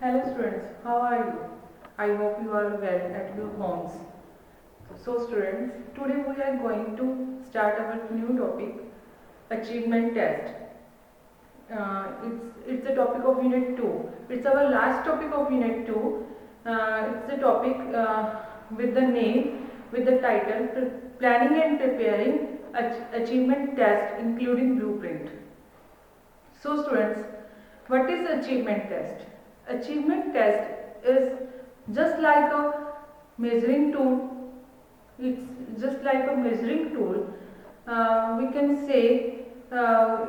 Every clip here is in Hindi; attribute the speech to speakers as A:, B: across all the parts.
A: Hello students, how are you? I hope you are well at your homes. So students, today we are going to start our new topic, achievement test. It's the topic of unit 2. It's our last topic of unit 2. It's the topic with the name, with the title, Planning and Preparing Achievement Test including Blueprint. So students, what is achievement test? Achievement test is just like a measuring tool. It's just like a measuring tool. We can say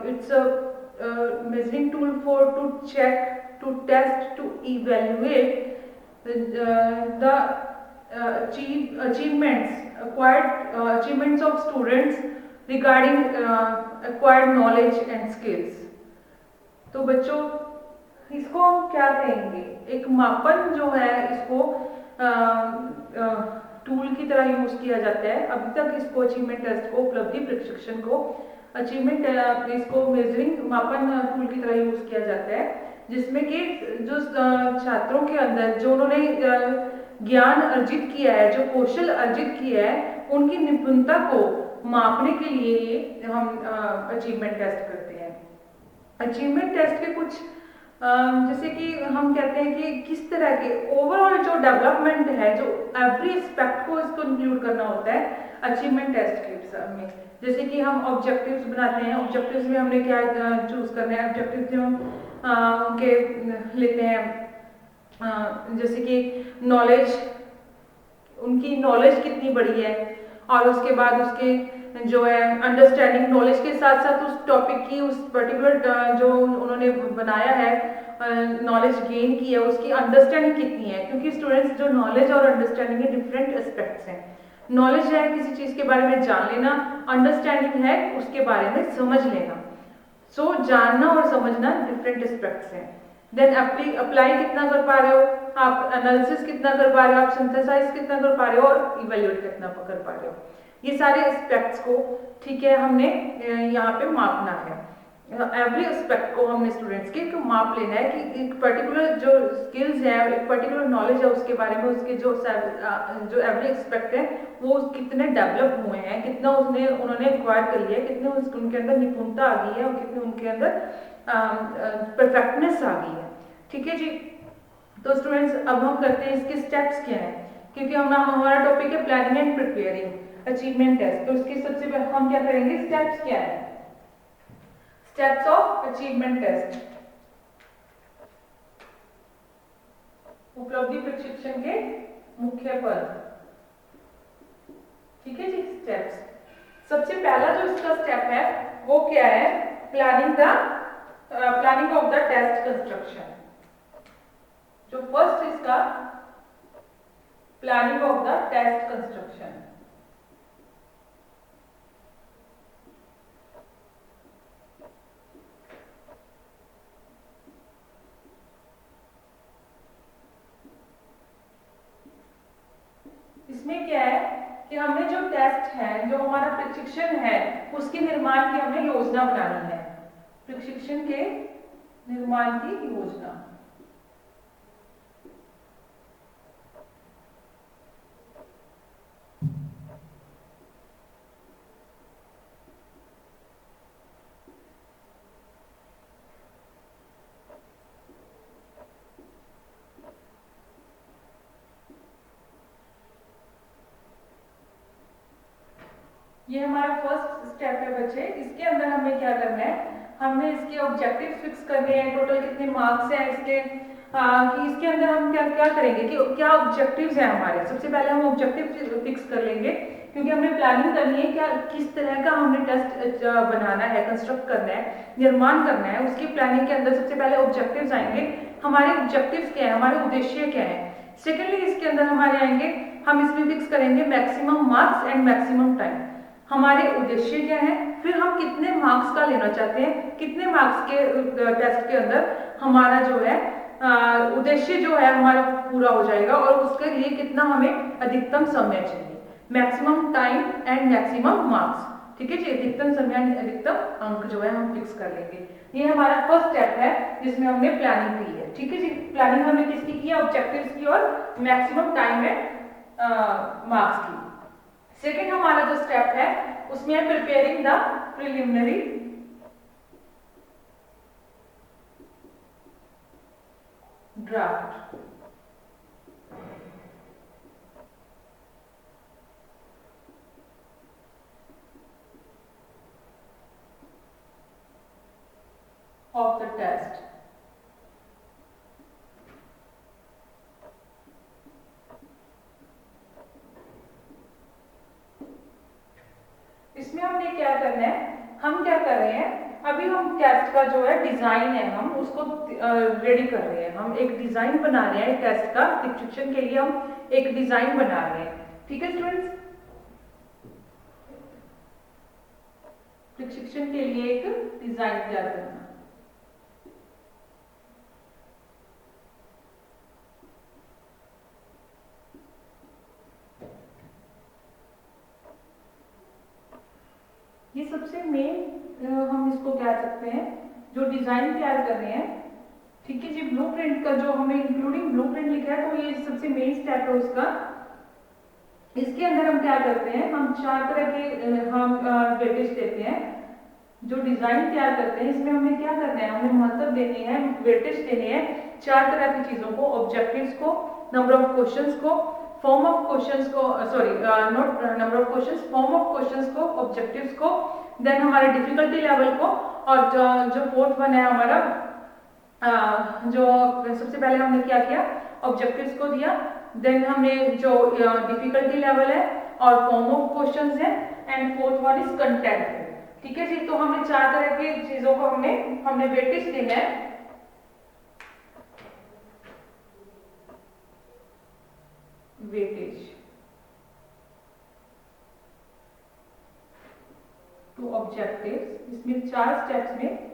A: it's a measuring tool for to check, to test, to evaluate the achievements, acquired achievements of students regarding acquired knowledge and skills. तो बच्चों इसको हम क्या कहेंगे, एक मापन जो है इसको टूल की तरह यूज किया जाता है। अभी तक इसको अचीवमेंट टेस्ट को, उपलब्धि प्रशिक्षण को अचीवमेंट इसको मेजरिंग मापन टूल की तरह यूज किया जाता है, जिसमें कि जो छात्रों के अंदर जो उन्होंने ज्ञान अर्जित किया है, जो कौशल अर्जित किया है, उनकी निपुणता को मापने के लिए हम अचीवमेंट टेस्ट करते हैं। अचीवमेंट टेस्ट के कुछ जैसे कि हम कहते हैं कि किस तरह के ओवरऑल जो डेवलपमेंट है, जो एवरी एस्पेक्ट को इसको इंक्लूड करना होता है अचीवमेंट टेस्ट के में। जैसे कि हम ऑब्जेक्टिव्स बनाते हैं, ऑब्जेक्टिव्स में हमने क्या चूज करना है, ऑब्जेक्टिव्स जो हम उनके लेते हैं, जैसे कि नॉलेज, उनकी नॉलेज कितनी बड़ी है, और उसके बाद उसके जो है अंडरस्टैंडिंग, नॉलेज के साथ साथ उस टॉपिक की, उस पर्टिकुलर जो उन्होंने बनाया है, नॉलेज गेन की है, उसकी अंडरस्टैंडिंग कितनी है। क्योंकि स्टूडेंट्स जो नॉलेज और अंडरस्टैंडिंग के डिफरेंट एस्पेक्ट्स हैं। नॉलेज है किसी चीज के बारे में जान लेना, अंडरस्टैंडिंग है उसके बारे में समझ लेना। सो जानना और समझना डिफरेंट एस्पेक्ट्स हैं। देन अप्लाई कितना कर पा रहे हो आप, एनालिसिस कितना कर पा रहे हो आप, सिंथेसाइज कितना कर पा रहे हो, और इवेल्युएट कितना कर पा रहे हो। ये सारे एस्पेक्ट्स को, ठीक है, हमने यहाँ पे मापना है। एवरी एस्पेक्ट को हमने स्टूडेंट्स के माप लेना है कि एक पर्टिकुलर जो स्किल्स है, एक पर्टिकुलर नॉलेज है, उसके बारे में उसके जो एवरी एस्पेक्ट है वो कितने डेवलप हुए हैं, कितना उन्होंने एक्वायर कर लिया है, कितने उनके अंदर निपुणता आ गई है, और कितने उनके अंदर परफेक्टनेस आ गई है। ठीक है जी। तो स्टूडेंट्स अब हम करते हैं इसके स्टेप्स क्या है, क्योंकि हमारा टॉपिक है planning and preparing achievement test. तो इसके सबसे पहले हम क्या करेंगे, स्टेप्स क्या है, स्टेप्स ऑफ अचीवमेंट टेस्ट, उपलब्धि प्रशिक्षण के मुख्य पद। ठीक है जी। स्टेप्स, सबसे पहला जो इसका स्टेप है वो क्या है, planning of the test construction. जो फर्स्ट इसका planning of the test construction. इसमें क्या है कि हमने जो टेस्ट है, जो हमारा प्रशिक्षण है, उसके निर्माण की हमें योजना बनानी है। प्रशिक्षण के निर्माण की योजना। ये हमारा फर्स्ट स्टेप है बच्चे। इसके अंदर हमें क्या करना है, हमने इसके ऑब्जेक्टिव फिक्स करने हैं, टोटल कितने मार्क्स हैं इसके, कि इसके अंदर हम क्या क्या करेंगे, कि क्या ऑब्जेक्टिव्स हैं हमारे। सबसे पहले हम ऑब्जेक्टिव फिक्स कर लेंगे, क्योंकि हमें प्लानिंग करनी है क्या किस तरह का हमने टेस्ट बनाना है, कंस्ट्रक्ट करना है, निर्माण करना है। उसकी प्लानिंग के अंदर सबसे पहले ऑब्जेक्टिव्स आएंगे, हमारे ऑब्जेक्टिव्स क्या है, हमारे उद्देश्य क्या है। सेकेंडली इसके अंदर हमारे आएंगे, हम इसमें फिक्स करेंगे maximum marks and maximum time. हमारे उद्देश्य क्या है, फिर हम कितने मार्क्स का लेना चाहते हैं, कितने मार्क्स के टेस्ट के अंदर हमारा जो है उद्देश्य जो है हमारा पूरा हो जाएगा, और उसके लिए कितना हमें अधिकतम समय चाहिए, maximum time and maximum marks. ठीक है जी, अधिकतम समय अधिकतम अंक जो है हम फिक्स कर लेंगे। ये हमारा फर्स्ट स्टेप है जिसमें हमने प्लानिंग की है। ठीक है जी, प्लानिंग हमने किसकी की है? ऑब्जेक्टिव्स की और मैक्सिमम टाइम एंड मार्क्स की। सेकेंड हमारा जो स्टेप है उसमें है preparing the preliminary draft. of the test। इसमें हमने क्या करना है, हम क्या कर रहे हैं, अभी हम टेस्ट का जो है डिजाइन है हम उसको रेडी कर रहे हैं। हम एक डिजाइन बना रहे हैं टेस्ट का प्रिस्क्रिप्शन के लिए, हम एक डिजाइन बना रहे हैं। ठीक है स्टूडेंट्स, प्रिस्क्रिप्शन के लिए एक डिजाइन तैयार करना। ये सबसे मेन हम इसको कह सकते हैं जो डिजाइन तैयार कर रहे हैं। ठीक है जी, ब्लूप्रिंट का जो हमें इंक्लूडिंग ब्लूप्रिंट लिखा है तो ये सबसे मेन स्टेप है उसका। इसके अंदर हम क्या करते हैं, हम 4 तरह के हम वेटेज देते हैं। जो डिजाइन तैयार करते हैं इसमें हमें क्या करना है, हमें महत्व देने हैं, वेटेज देने हैं 4 तरह की चीजों को, ऑब्जेक्टिव्स को, नंबर ऑफ क्वेश्चंस को, फॉर्म ऑफ क्वेश्चंस को, sorry not number of questions, form of questions को, ऑब्जेक्टिव्स को, देन हमारे डिफिकल्टी लेवल को, और जो फोर्थ वन है हमारा जो सबसे पहले हमने क्या किया, ऑब्जेक्टिव्स को दिया, देन हमने जो डिफिकल्टी लेवल है और फॉर्म ऑफ क्वेश्चंस है, and fourth one is content है। ठीक है जी, तो हमने 4 तरह की चीजों को हमने वेटेज देना है। वेटेज टू ऑब्जेक्टिव्स, इसमें 4 स्टेप्स में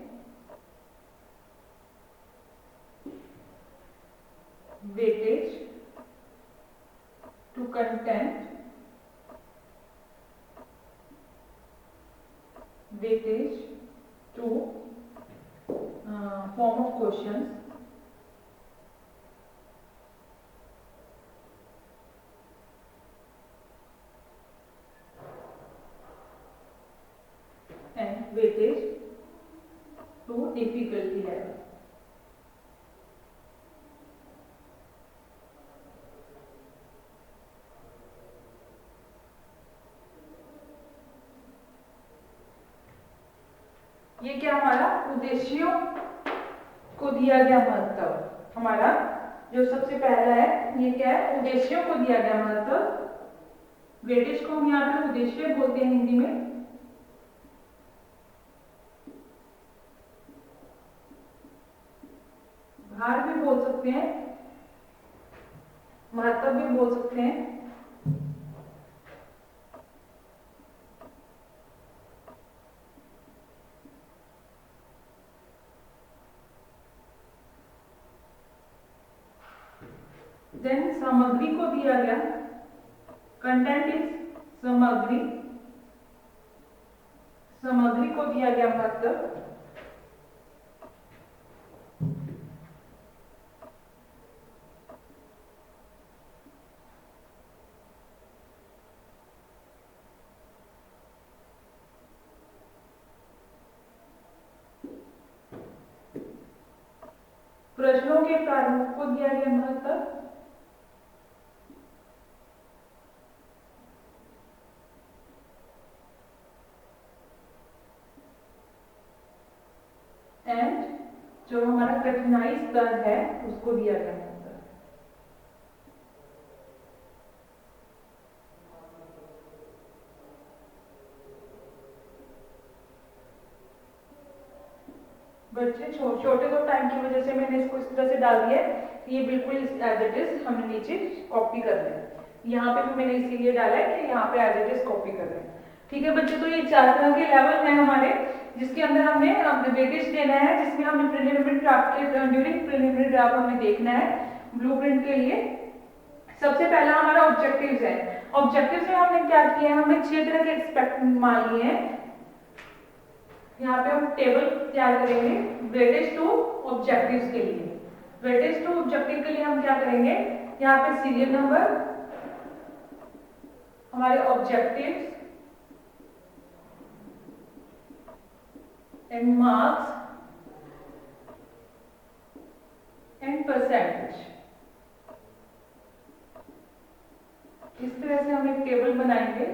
A: weightage to content, weightage to form of questions, and weightage to difficulty level। ये क्या हमारा उद्देश्यों को दिया गया महत्व। हमारा जो सबसे पहला है ये क्या है, उद्देश्यों को दिया गया महत्व। वेटेज को हम यहाँ पे उद्देश्य बोलते हैं हिंदी में। भार भी बोल सकते हैं, महत्व भी बोल सकते हैं। देन सामग्री को दिया गया, कंटेंट इज सामग्री, सामग्री को दिया गया महत्व। प्रश्नों के कारणों को दिया गया महत्व। एंड जो हमारा कठिनाई स्तर है उसको दिया गया महत्व। बच्चे छोटे तो टाइम की वजह से मैंने इसको इस तरह से डाल दिया है, ये बिल्कुल एज इट इज हमने नीचे कॉपी कर लें। यहाँ पे भी मैंने इसीलिए डाला है कि यहाँ पे एज इट इज कॉपी कर लें। ठीक है बच्चे, तो ये 4 तरह के लेवल हैं हमारे, जिसके अंदर हमने वेटेज देना है, जिसमें हमें प्रिलिमिनरी ड्राफ्ट के ड्यूरिंग प्रिलिमिनरी ड्राफ्ट हमें देखना है ब्लूप्रिंट के लिए। सबसे पहला हमारा ऑब्जेक्टिव्स है। ऑब्जेक्टिव्स में हमने क्या किया है, हमने 6 तरह के एक्सपेक्ट मान लिए हैं। यहाँ पे हम टेबल तैयार करेंगे वेटेज टू ऑब्जेक्टिव्स के लिए। वेटेज टू ऑब्जेक्टिव के लिए हम क्या करेंगे, यहाँ पे सीरियल नंबर, हमारे objectives and marks and percentage, इस तरह से हम एक टेबल बनाएंगे।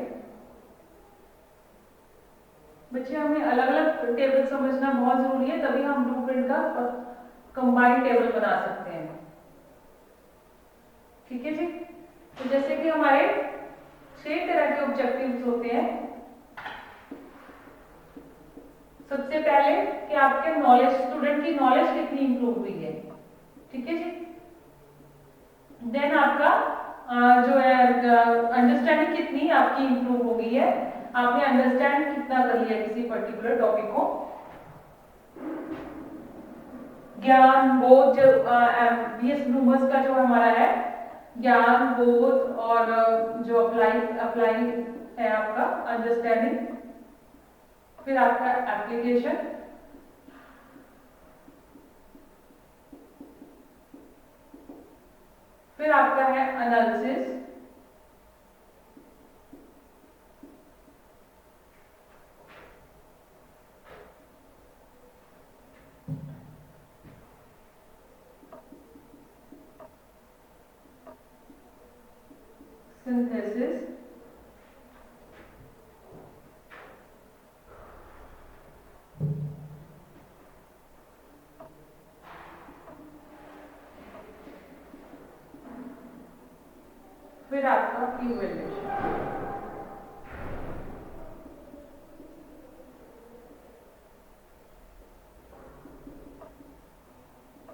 A: बच्चे हमें अलग अलग टेबल समझना बहुत जरूरी है, तभी हम ब्लूप्रिंट का कंबाइंड टेबल बना सकते हैं। ठीक है जी। तो जैसे कि हमारे 6 तरह के ऑब्जेक्टिव्स होते हैं। सबसे पहले कि आपके नॉलेज, स्टूडेंट की नॉलेज कितनी इंप्रूव हुई है। ठीक है जी। देन आपका जो है अंडरस्टैंडिंग कितनी आपकी इंप्रूव हो गई है, आपने अंडरस्टैंड कितना कर लिया किसी पर्टिकुलर टॉपिक को। ज्ञान, बोध, जो बीएस ब्लूमर्स का जो हमारा है ज्ञान, बोध और जो अप्लाई है आपका अंडरस्टैंडिंग, फिर आपका एप्लीकेशन, फिर आपका है एनालिसिस, सिंथेसिस, फिर आपका इवैल्यूएशन।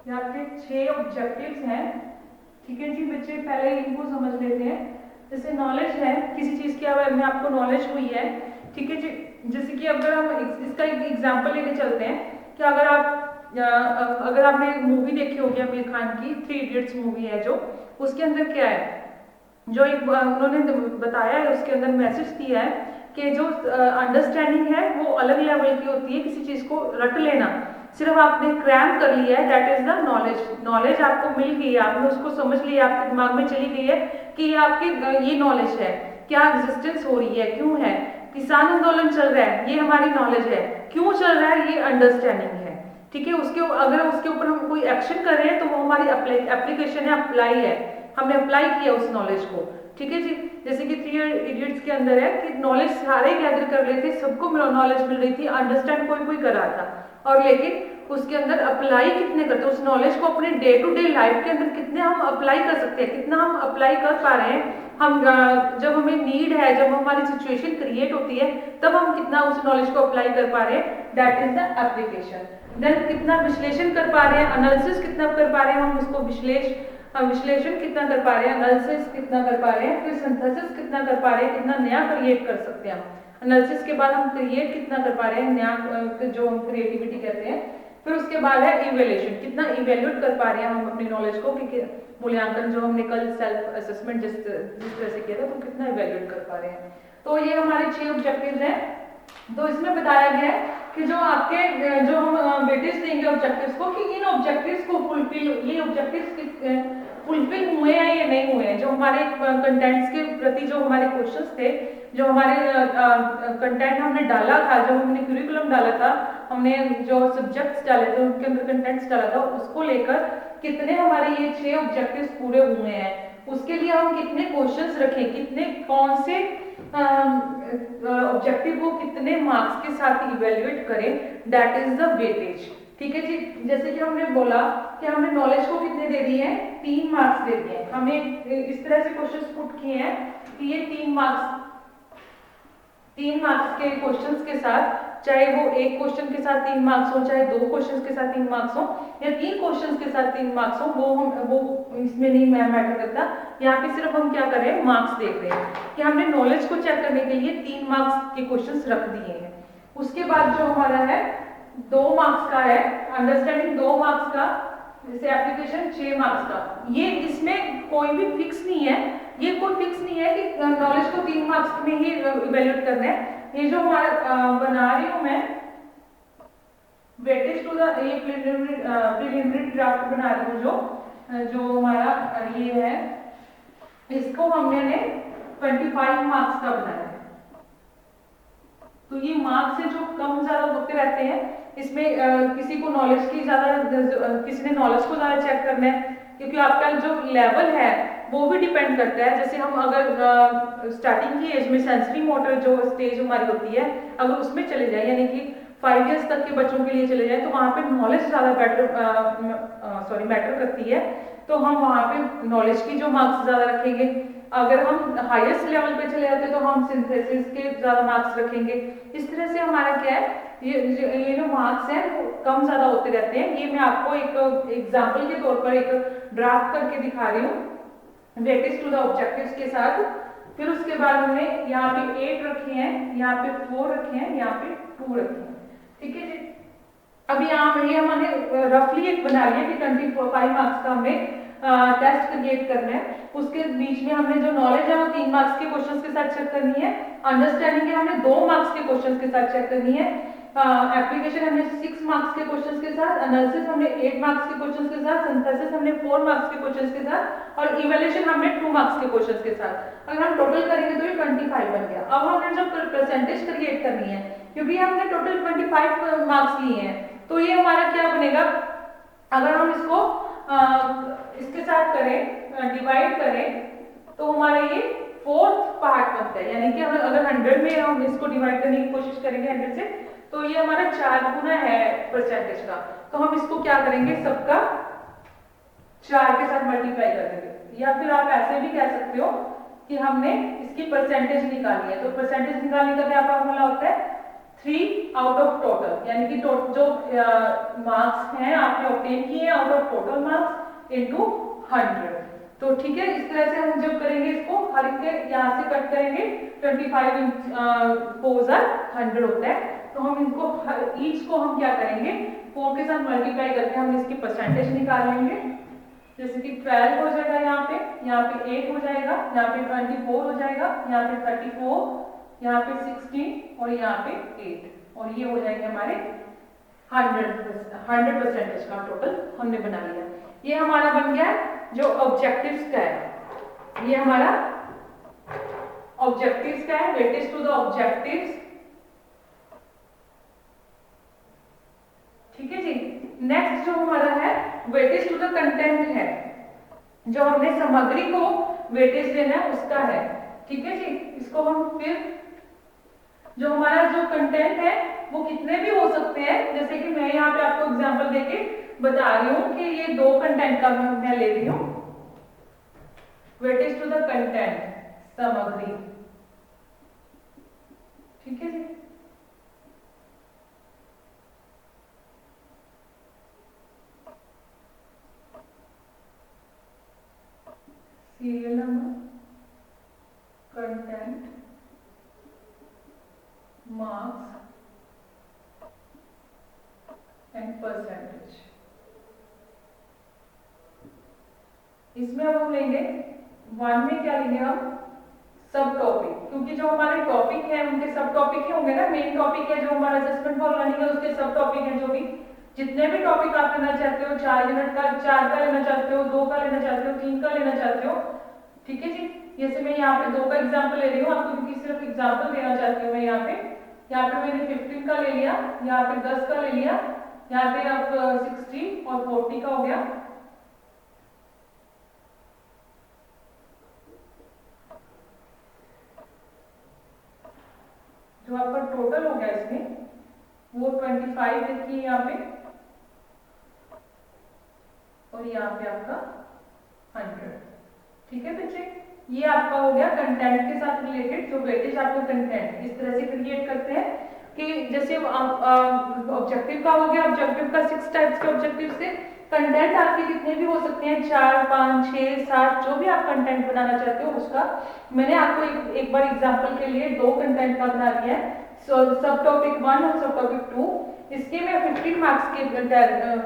A: ये आपके 6 ऑब्जेक्टिव्स हैं। ठीक है जी बच्चे, पहले इनको समझ लेते हैं। जैसे नॉलेज है, किसी चीज के बारे में आपको नॉलेज हुई है। ठीक है जी। जैसे कि अगर हम इसका एक एग्जांपल लेके चलते हैं कि अगर आपने मूवी देखी होगी आमिर खान की 3 इडियट्स मूवी है, जो उसके अंदर क्या है, जो एक उन्होंने बताया है, उसके अंदर मैसेज दिया है कि जो अंडरस्टैंडिंग है वो अलग लेवल की होती है। किसी चीज को रट लेना, सिर्फ आपने क्रैम कर लिया है, that is the knowledge. Knowledge आपको मिल गई है, आपने उसको समझ लिया, आपके दिमाग में चली गई है कि ये आपकी ये नॉलेज है, क्या एग्जिस्टेंस हो रही है, क्यों है, किसान आंदोलन चल रहा है, ये हमारी नॉलेज है, क्यों चल रहा है, ये अंडरस्टैंडिंग है। ठीक है। अगर उसके ऊपर हम कोई एक्शन कर रहे हैं तो वो हमारी एप्लीकेशन है, अप्लाई है, हमने अप्लाई किया उस नॉलेज को। ठीक है जी। जैसे कि 3 इडियट्स के अंदर है कि नॉलेज सारे गैदर कर रहे थे, सबको नॉलेज मिल रही थी, अंडरस्टैंड कोई कोई कर रहा था, और लेकिन उसके अंदर अप्लाई कितने करते हैं उस नॉलेज को अपने डे टू डे लाइफ के अंदर, कितने हम अप्लाई कर सकते हैं, कितना हम अप्लाई कर पा रहे हैं। हम जब हमें नीड है, जब हमारी सिचुएशन क्रिएट होती है, तब हम कितना उस नॉलेज को अप्लाई कर पा रहे हैं, that is the application. Then कितना विश्लेषण कर पा रहे हैं, एनालिसिस कितना कर पा रहे हैं हम उसको, विश्लेषण कितना कर पा रहे हैं, एनालिसिस कितना कर पा रहे हैं, फिर सिंथेसिस कितना कर पा रहे हैं, कितना नया क्रिएट कर सकते हैं हम। एनालिसिस के बाद हम क्रिएट कितना कर पा रहे हैं, नया जो हम क्रिएटिविटी कहते हैं। फिर उसके बाद है इवैल्यूएशन, कितना इवैल्यूएट कर पा रहे हैं हम अपनी नॉलेज को, कि मूल्यांकन जो हमने कल सेल्फ असेसमेंट जिस तरह से किया था, तो कितना इवैल्यूएट कर पा रहे हैं। तो ये हमारे 6 ऑब्जेक्टिव्स हैं। तो इसमें बताया गया है कि जो आपके जो हम वेटेज देंगे ऑब्जेक्टिव्स को, कि इन ऑब्जेक्टिव्स को फुलफिल, ये ऑब्जेक्टिव्स फुलफिल हुए हैं या नहीं हुए हैं। जो हमारे कंटेंट्स के प्रति जो हमारे क्वेश्चंस थे, जो हमारे कंटेंट हमने डाला था, जो हमने करिकुलम डाला था, हमने जो सब्जेक्ट्स डाले थे, उनके अंदर कंटेंट्स डाला था, उसको लेकर कितने हमारे ये 6 ऑब्जेक्टिव्स पूरे हुए हैं, उसके लिए हम कितने क्वेश्चंस रखें, कितने कौन से ऑब्जेक्टिव को कितने मार्क्स के साथ इवेल्युएट करें, दैट इज द वेटेज। ठीक है जी। जैसे कि हमने बोला कि हमने नॉलेज को कितने दे दिए हैं, 3 मार्क्स दे दिए हैं। हमें इस तरह से क्वेश्चंस पुट किए हैं कि ये 3 मार्क्स के क्वेश्चंस के साथ, चाहे वो एक क्वेश्चन के साथ 3 मार्क्स हो, चाहे 2 क्वेश्चंस के साथ 3 मार्क्स हो, या 3 क्वेश्चंस के साथ 3 मार्क्स हो, वो इसमें नहीं मैटर करता। यहाँ पे सिर्फ हम क्या कर रहे हैं, मार्क्स देख रहे हैं कि हमने नॉलेज को चेक करने के लिए 3 मार्क्स के क्वेश्चंस रख दिए हैं। उसके बाद जो हमारा है 2 मार्क्स का है अंडरस्टैंडिंग, 2 मार्क्स का जैसे एप्लीकेशन 6 मार्क्स का, ये इसमें कोई भी फिक्स नहीं है, ये कोई फिक्स नहीं है कि नॉलेज को 3 मार्क्स में ही इवेल्युएट करना है। ये जो हमारा बना रही हूँ मैं वेटेज टू द, ये प्रिलिमिनरी ड्राफ्ट बना रही हूँ जो हमारा ये है, इसको हमने 25 मार्क्स का बनाया है। तो ये मार्क्स है जो कम ज्यादा होते रहते हैं, इसमें किसी को नॉलेज की ज्यादा, किसी ने नॉलेज को ज्यादा चेक करना है, क्योंकि आपका जो लेवल है वो भी डिपेंड करता है। जैसे हम अगर स्टार्टिंग की एज में सेंसरी मोटर जो स्टेज हमारी होती है, अगर उसमें चले जाए यानी कि 5 इयर्स तक के बच्चों के लिए चले जाए, तो वहाँ पे नॉलेज ज़्यादा मैटर करती है, तो हम वहाँ पे नॉलेज की जो मार्क्स ज़्यादा रखेंगे। अगर हम हाईएस्ट लेवल पे चले जाते हैं तो हम सिंथेसिस के ज़्यादा मार्क्स रखेंगे। इस तरह से हमारा क्या है, ये जो मार्क्स हैं वो कम ज़्यादा होते रहते हैं। ये मैं आपको एक एग्जाम्पल के तौर पर एक ड्राफ्ट करके दिखा रही हूँ वेटेज टू द ऑब्जेक्टिव्स के साथ। फिर उसके बाद हमने यहाँ पे 8 रखे हैं, यहाँ पे 4 रखे हैं, यहाँ पे 2 रखे हैं। ठीक है जी। अभी यहाँ ये हमने रफली एक बना लिया कि 25 मार्क्स का हमें टेस्ट क्रिएट करना है। उसके बीच में हमने जो नॉलेज है वो 3 मार्क्स के क्वेश्चंस के साथ चेक करनी है, अंडरस्टैंडिंग है हमने 2 मार्क्स के क्वेश्चंस के साथ चेक करनी है, एप्लीकेशन हमने 6 मार्क्स के क्वेश्चंस के साथ, एनालिसिस हमने 8 मार्क्स के क्वेश्चंस के साथ, सिंथेसिस हमने 4 मार्क्स के क्वेश्चंस के साथ, और इवैल्यूएशन हमने 2 मार्क्स के क्वेश्चंस के साथ। अगर हम टोटल करेंगे तो ये 25 बन गया। अब हमने जब परसेंटेज क्रिएट करनी है, क्योंकि हमने टोटल 25 मार्क्स लिए हैं, तो ये हमारा क्या बनेगा, अगर हम इसको इसके साथ करें, डिवाइड करें, तो हमारा ये 4th पार्ट बनता है। यानी कि अगर 100 में हम इसको डिवाइड करने की कोशिश करेंगे 100 से, तो ये हमारा 4 गुना है परसेंटेज का। तो हम इसको क्या करेंगे, सबका 4 के साथ मल्टीप्लाई कर देंगे। या फिर आप ऐसे भी कह सकते हो कि हमने इसकी परसेंटेज निकाली है, तो परसेंटेज निकालने का क्या फॉर्मूला होता है, 3 आउट ऑफ टोटल, यानी कि जो मार्क्स हैं आपने ऑब्टेन किए out of total marks into 100। तो ठीक है, इस तरह से हम जब करेंगे इसको हर एक के यहाँ से कट करेंगे, 25 4 100 होता है, तो हम इनको ईच को हम क्या करेंगे 4 के साथ मल्टीप्लाई करके हम इसकी परसेंटेज निकाल लेंगे। जैसे कि 12 हो जाएगा, यहाँ पे 8 हो जाएगा, यहाँ पे 24 हो जाएगा, यहाँ पे 34, यहाँ पे 16 और यहाँ पे 8, और ये हो जाएंगे हमारे 100 परसेंटेज का टोटल हमने बना लिया। ये हमारा बन गया जो ऑब्जेक्टिव्स का है, ये हमारा ऑब्जेक्टिव्स का है, वेटेज टू द ऑब्जेक्टिव्स। ठीक है जी। नेक्स्ट जो हमारा है वेटेज टू द कंटेंट है, जो हमने सामग्री को वेटेज देना है उसका है। ठीक है जी। इसको हम फिर जो हमारा जो कंटेंट है वो कितने भी हो सकते हैं, जैसे कि मैं यहाँ पे आपको एग्जांपल देके बता रही हूँ कि ये 2 कंटेंट का मैं ले रही हूँ। वेटेज टू द कंटेंट सामग्री। ठीक है जी। Serial number, content, marks and percentage. इसमें अब हम लेंगे 1 में क्या लेंगे हम, सब टॉपिक, क्योंकि जो हमारे टॉपिक है उनके सब टॉपिक ही होंगे ना। मेन टॉपिक है जो हमारा असेसमेंट फॉर लर्निंग है, उसके सब टॉपिक है, जो भी जितने भी टॉपिक आप लेना चाहते हो, 4 यूनिट का, 4 का लेना चाहते हो, 2 का लेना चाहते हो, 3 का लेना चाहते हो। ठीक है जी। जैसे मैं यहाँ पे 2 का एग्जाम्पल ले रही हूँ, आपको क्योंकि सिर्फ एग्जाम्पल देना चाहती हूँ मैं। यहाँ पे मैंने 15 का ले लिया, यहाँ पे 10 का ले लिया, यहाँ पे अब 60 और 40 का हो गया। जो आपका टोटल हो गया इसमें वो 25 देखिए यहाँ पे, और यहाँ पे आपका 100। ठीक है बच्चे, ये आपका हो गया कंटेंट के साथ रिलेटेड जो वेटेज आपको कंटेंट इस तरह से क्रिएट करते हैं कि जैसे ऑब्जेक्टिव का हो गया, ऑब्जेक्टिव का 6 टाइप्स के ऑब्जेक्टिव से कंटेंट आपके कितने भी हो सकते हैं, 4 5 6 7, जो भी आप कंटेंट बनाना चाहते हो उसका। मैंने आपको एक बार एग्जांपल के लिए 2 कंटेंट का बना दिया है, सब टॉपिक 1 और सब टॉपिक 2। इसके मैं 15 मार्क्स के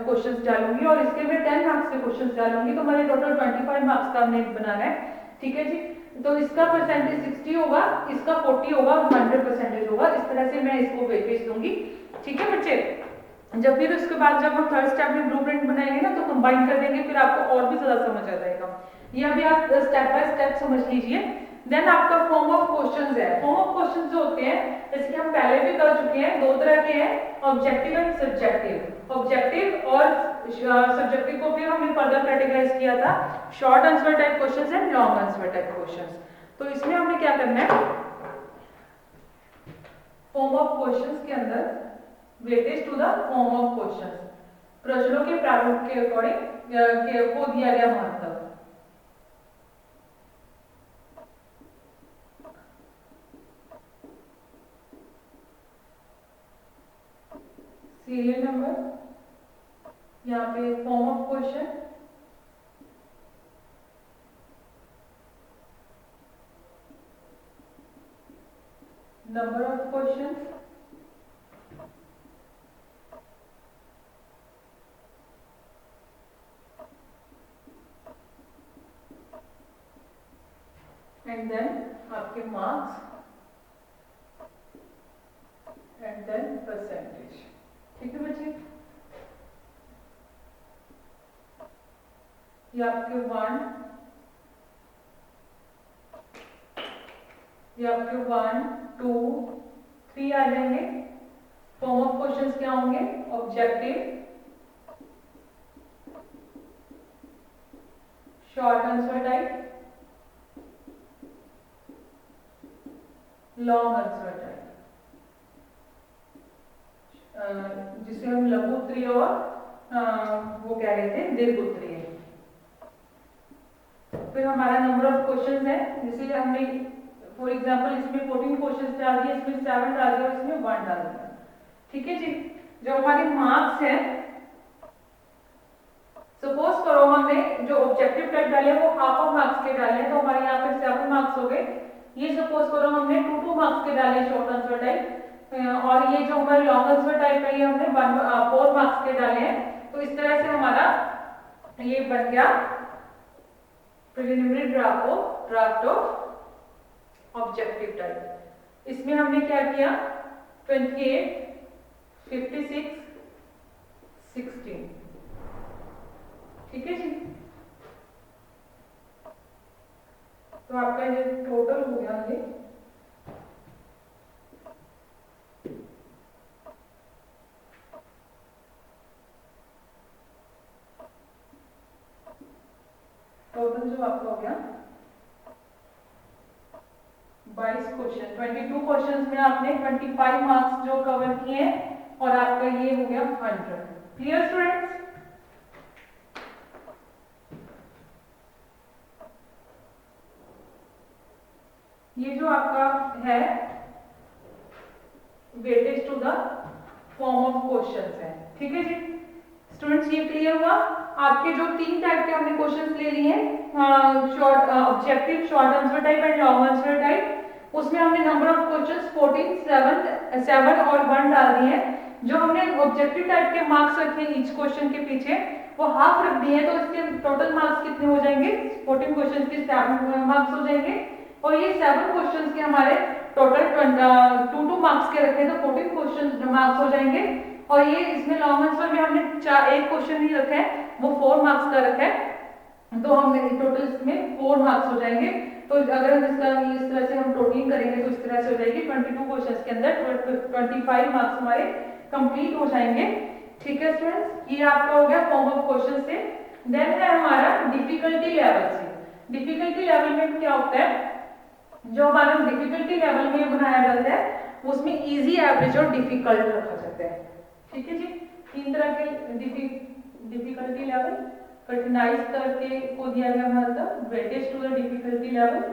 A: क्वेश्चंस डालूंगी और इसके मैं 10 मार्क्स के क्वेश्चंस डालूंगी, तो मैंने टोटल 25 मार्क्स का हमने बनाना है। ठीक है जी। तो इसका परसेंटेज 60 होगा, इसका 40 होगा, 100% होगा। इस तरह से मैं इसको वेटेज दूंगी। ठीक है बच्चे। जब फिर उसके बाद जब हम थर्ड स्टेप में ब्लूप्रिंट बनाएंगे ना, तो कंबाइन कर देंगे, फिर आपको और भी ज्यादा समझ आ जाएगा। ये अभी आप स्टेप बाय स्टेप समझ लीजिए। देन आपका फॉर्म ऑफ क्वेश्चंस है। फॉर्म ऑफ क्वेश्चंस जो होते हैं, जैसे कि हम पहले भी कर चुके हैं, दो तरह के हैं, ऑब्जेक्टिव एंड सब्जेक्टिव। ऑब्जेक्टिव और सब्जेक्टिव को फिर हमने फर्दर कैटेगराइज किया था, short answer type questions and long answer type questions. तो इसमें हमने क्या करना है, फॉर्म ऑफ क्वेश्चंस के अंदर weightage to the form of questions, प्रश्नों के प्रारूप के अकॉर्डिंग को दिया गया महत्व। सीरियल नंबर, यहाँ पे form of question, number of questions, and then आपके मार्क्स, एंड देन परसेंटेज। ठीक है बच्चे। ये आपके 1, ये आपके 1, 2, 3 आ जाएंगे। फॉर्म ऑफ क्वेश्चंस क्या होंगे, objective, short answer type, long answer type, जिसे हम लघु उत्तरीय और वो क्या कहते हैं, दीर्घ उत्तरीय। फिर हमारा नंबर ऑफ क्वेश्चंस है, जैसे हमने फॉर एग्जांपल इसमें 14 क्वेश्चंस डाल दिए, इसमें 7 डाल दिया, इसमें 1 डाल दिया। ठीक है जी। जो हमारे मार्क्स है, सपोज करो हमने जो ऑब्जेक्टिव टाइप डाले वो हाफ ऑफ मार्क्स के डाले, तो हमारे यहाँ पे 7 मार्क्स हो गए। ये सपोज करो हमने 2 मार्क्स के डाले शॉर्ट आंसर टाइप, और ये जो हमारे लॉन्ग आंसर टाइप है ये हमने 4 मार्क्स के डाले हैं। तो इस तरह से हमारा ये बन गया preliminary draft of objective type. इसमें हमने क्या किया, 28, 56, 16। ठीक है जी। तो आपका ये टोटल हो गया, ये टोटल जो आपका हो गया 22 क्वेश्चन, 22 क्वेश्चन में आपने 25 मार्क्स जो कवर किए हैं, और आपका ये हो गया 100। Clear students. ये जो आपका है weightage to the form of questions है। ठीक है जी स्टूडेंट्स, ये क्लियर हुआ। आपके जो 3 टाइप के हमने क्वेश्चंस ले लिए हैं, short objective, short answer type and long answer type, उसमें हमने नंबर ऑफ क्वेश्चंस 14, 7 और 1 डाल दिए हैं। जो हमने ऑब्जेक्टिव टाइप के मार्क्स रखे ईच क्वेश्चन के पीछे, वो हाफ रख दिए, तो इसके टोटल मार्क्स कितने हो जाएंगे, 14 क्वेश्चन के 7 मार्क्स हो जाएंगे, और ये 7 क्वेश्चन के हमारे टोटल 2 मार्क्स के रखे, तो 14 क्वेश्चन मार्क्स हो जाएंगे। और ये इसमें लॉन्ग आंसर में हमने एक क्वेश्चन नहीं रखा है, वो 4 मार्क्स का रखा है, तो हम टोटल इसमें 4 मार्क्स हो जाएंगे। तो अगर हम इसका इस तरह से हम टोटलिंग करेंगे तो इस तरह से हो जाएगी, 22 क्वेश्चंस के अंदर 25 मार्क्स हमारे कंप्लीट हो जाएंगे। ठीक है स्टूडेंट्स, ये आपका हो गया फॉर्म ऑफ क्वेश्चन से। देन है हमारा डिफिकल्टी लेवल से। डिफिकल्टी लेवल में क्या होता है, जो हमारा डिफिकल्टी लेवल में बनाया जाता है उसमें इजी, एवरेज और डिफिकल्ट रखा जाता है। ठीक है जी, 3 तरह के डिफिकल्टी लेवल, कठिनाई स्तर के को दिया गया मतलब weightage to the difficulty level.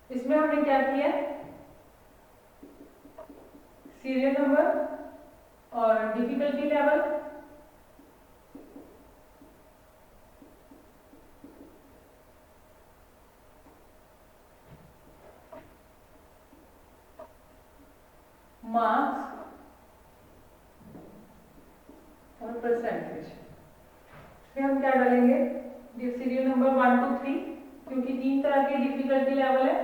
A: इसमें हमने क्या किया, सीरियल नंबर और डिफिकल्टी लेवल, इसमें हम क्या डालेंगे सीरियल नंबर 1 2 3, क्योंकि 3 तरह के डिफिकल्टी लेवल है,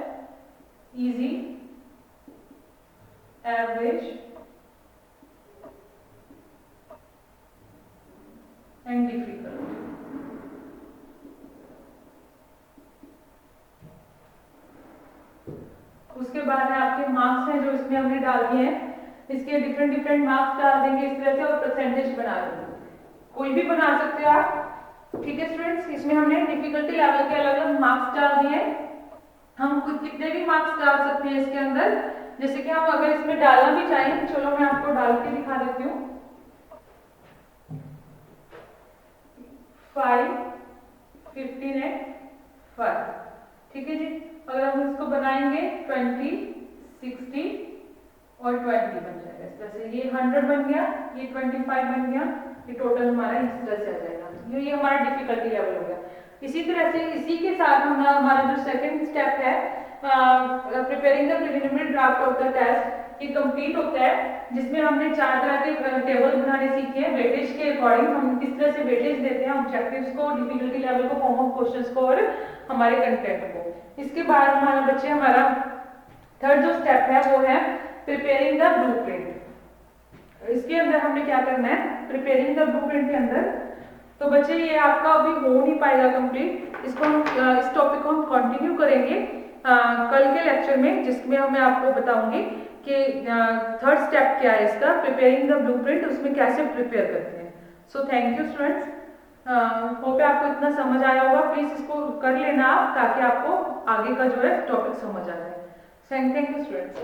A: इजी, एवरेज एंड डिफिकल्ट। उसके बाद है आपके मार्क्स हैं जो इसमें हमने डाल दिए हैं, इसके डिफरेंट डिफरेंट मार्क्स डाल देंगे इस तरह से और परसेंटेज बना देंगे, कोई भी बना सकते हो आप। ठीक है स्टूडेंट्स, इसमें हमने डिफिकल्टी लेवल के अलग अलग मार्क्स डाल दिए। हम कुछ कितने भी मार्क्स डाल सकते हैं इसके अंदर, जैसे कि हम अगर इसमें डालना भी चाहें, चलो मैं आपको डाल के दिखा देती हूँ। 5 15 है 5, ठीक है जी। अगर हम इसको बनाएंगे 20 60 और 20 बन जाएगा इस तरह से, ये 100 बन गया, ये 25 बन गया, ये टोटल हमारा इस तरह से आ जाएगा। ये हमारा डिफिकल्टी लेवल हो गया। इसी तरह से इसी के साथ हम हमारा जो सेकंड स्टेप है preparing the preliminary draft of the test, ये कंप्लीट होता है, जिसमें हमने 4 तरह के टेबल बनाने सीखे हैं। वेटेज के अकॉर्डिंग हम किस तरह से वेटेज देते हैं ऑब्जेक्टिव्स को, डिफिकल्टी लेवल को, फॉर्म ऑफ क्वेश्चंस को और हमारे कंटेंट को। इसके बाद हमारा बच्चे हमारा थर्ड जो स्टेप है वो है प्रिपेयरिंग द ब्लूप्रिंट। इसके अंदर हमने क्या करना है, प्रिपेयरिंग द ब्लूप्रिंट के अंदर, तो बच्चे ये आपका अभी हो नहीं पाएगा कंप्लीट, इसको हम इस टॉपिक को हम कंटिन्यू करेंगे कल के लेक्चर में, जिसमें मैं आपको बताऊंगी कि थर्ड स्टेप क्या है इसका, प्रिपेयरिंग द ब्लूप्रिंट, उसमें कैसे प्रिपेयर करते हैं। So thank you students, hope आपको इतना समझ आया होगा। प्लीज इसको कर लेना आप, ताकि आपको आगे का जो है टॉपिक समझ आ जाए। Thank you students.